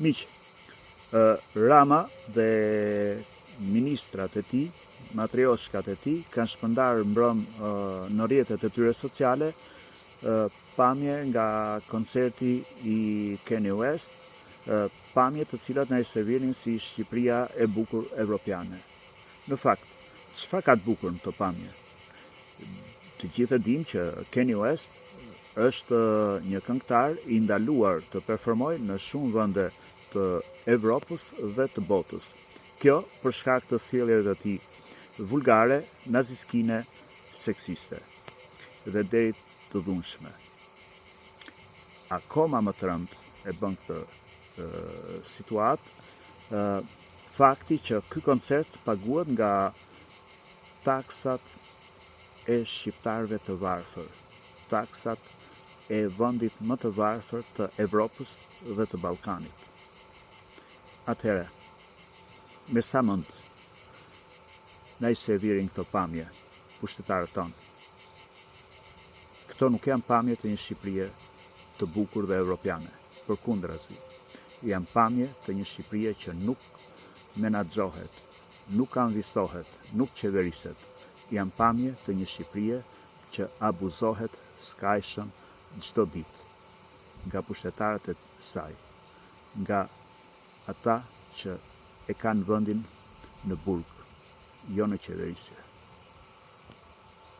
Miq, Rama dhe ministrat e tij, matrioshkat e tij, kanë shpërndarë mbrëmë në rrjetet e tyre sociale pamje nga koncerti i Kanye West, pamje të cilat na i servirin si Shqipëria e bukur evropiane. Në fakt, çfarë ka të bukur në këto pamje? Të gjithë e dimë që Kanye West është një këngëtar i ndaluar të performojë në shumë vende të Evropës dhe të botës. Kjo për shkak të sjelljes së tij vulgare, naziskine, seksiste dhe deri të dhunshme. Akoma më të rëndë e bën këtë situatë fakti që ky koncert paguhet nga taksat e shqiptarëve të varfër, taksat e vendit më të varfër të Evropës dhe të Ballkanit. Atëherë, me sa mund na i servirin këto pamje pushtetarët tonë. Këto nuk janë pamje të një Shqipërie të bukur dhe evropiane, përkundrazi. Janë pamje të një Shqipërie që nuk menaxhohet, nuk anvisohet, nuk qeveriset. Janë pamje të një Shqipërie që abuzohet skajshëm çdo ditë nga pushtetarët e saj, nga ata që e kanë vendin në burg, jo në qeverisje.